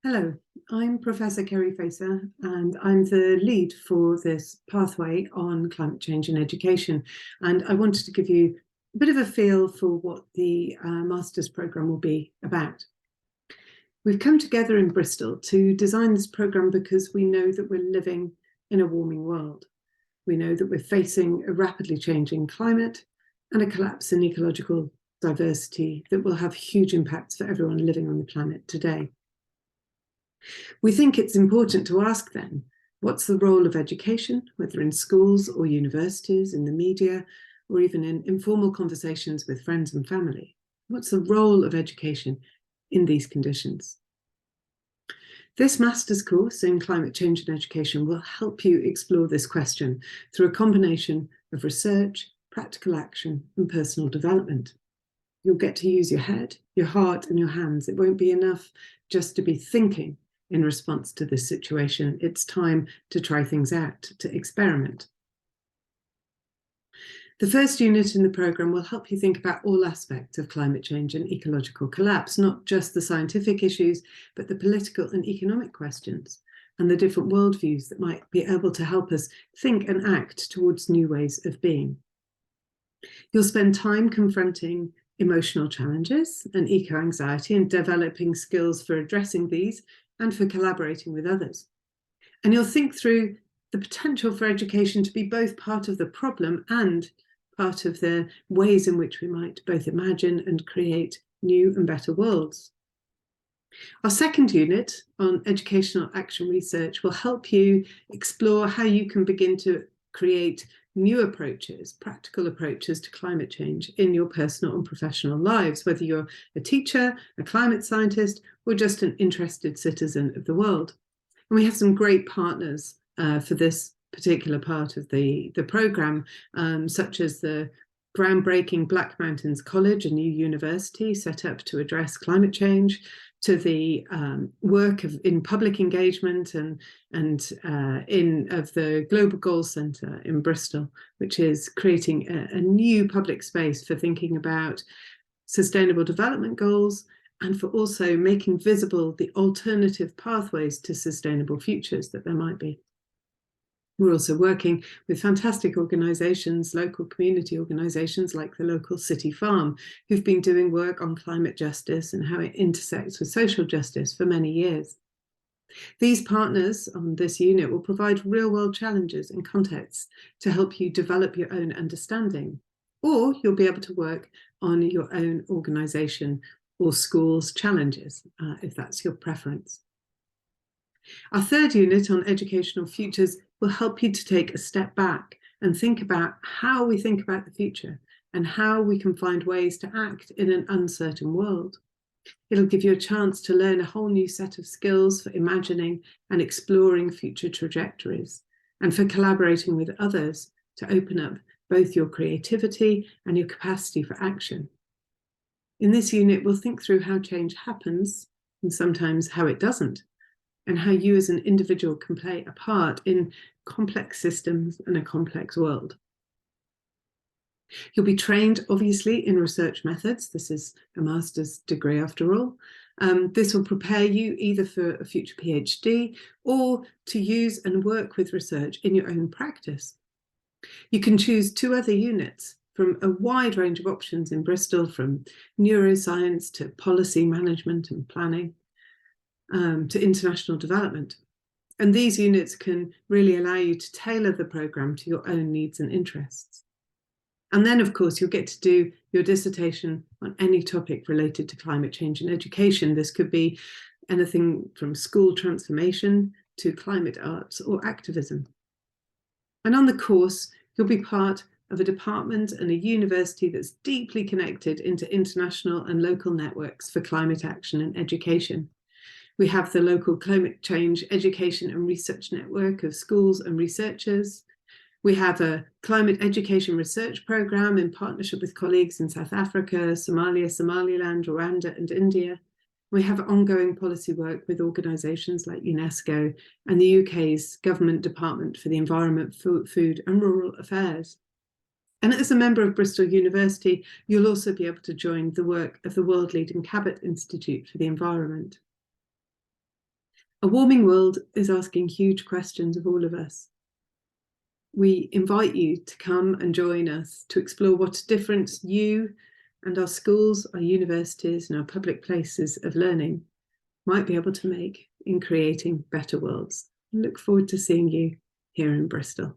Hello, I'm Professor Keri and I'm the lead for this pathway on climate change in education. And I wanted to give you a bit of a feel for what the master's programme will be about. We've come together in Bristol to design this programme because we know that we're living in a warming world. We know that we're facing a rapidly changing climate and a collapse in ecological diversity that will have huge impacts for everyone living on the planet today. We think it's important to ask then, what's the role of education, whether in schools or universities, in the media, or even in informal conversations with friends and family? What's the role of education in these conditions? This master's course in climate change and education will help you explore this question through a combination of research, practical action, and personal development. You'll get to use your head, your heart, and your hands. It won't be enough just to be thinking in response to this situation. It's time to try things out, to experiment. The first unit in the programme will help you think about all aspects of climate change and ecological collapse, not just the scientific issues, but the political and economic questions and the different worldviews that might be able to help us think and act towards new ways of being. You'll spend time confronting emotional challenges and eco-anxiety and developing skills for addressing these and for collaborating with others. And you'll think through the potential for education to be both part of the problem and part of the ways in which we might both imagine and create new and better worlds. Our second unit on educational action research will help you explore how you can begin to create new approaches, practical approaches to climate change in your personal and professional lives, whether you're a teacher, a climate scientist, or just an interested citizen of the world. And we have some great partners for this particular part of the programme, such as the groundbreaking Black Mountains College, a new university set up to address climate change, to the work in public engagement and of the Global Goals Centre in Bristol, which is creating a new public space for thinking about sustainable development goals and for also making visible the alternative pathways to sustainable futures that there might be. We're also working with fantastic organisations, local community organisations like the local City Farm, who've been doing work on climate justice and how it intersects with social justice for many years. These partners on this unit will provide real-world challenges and contexts to help you develop your own understanding, or you'll be able to work on your own organisation or school's challenges, if that's your preference. Our third unit on educational futures will help you to take a step back and think about how we think about the future and how we can find ways to act in an uncertain world. It'll give you a chance to learn a whole new set of skills for imagining and exploring future trajectories and for collaborating with others to open up both your creativity and your capacity for action. In this unit, we'll think through how change happens and sometimes how it doesn't, and how you as an individual can play a part in complex systems and a complex world. You'll be trained, obviously, in research methods. This is a master's degree after all. This will prepare you either for a future PhD or to use and work with research in your own practice. You can choose 2 other units from a wide range of options in Bristol, from neuroscience to policy management and planning, to international development. And these units can really allow you to tailor the programme to your own needs and interests. And then, of course, you'll get to do your dissertation on any topic related to climate change and education. This could be anything from school transformation to climate arts or activism. And on the course, you'll be part of a department and a university that's deeply connected into international and local networks for climate action and education. We have the local climate change education and research network of schools and researchers. We have a climate education research programme in partnership with colleagues in South Africa, Somalia, Somaliland, Rwanda, and India. We have ongoing policy work with organisations like UNESCO and the UK's Government Department for the Environment, Food and Rural Affairs. And as a member of Bristol University, you'll also be able to join the work of the world-leading Cabot Institute for the Environment. A warming world is asking huge questions of all of us. We invite you to come and join us to explore what a difference you and our schools, our universities, and our public places of learning might be able to make in creating better worlds. I look forward to seeing you here in Bristol.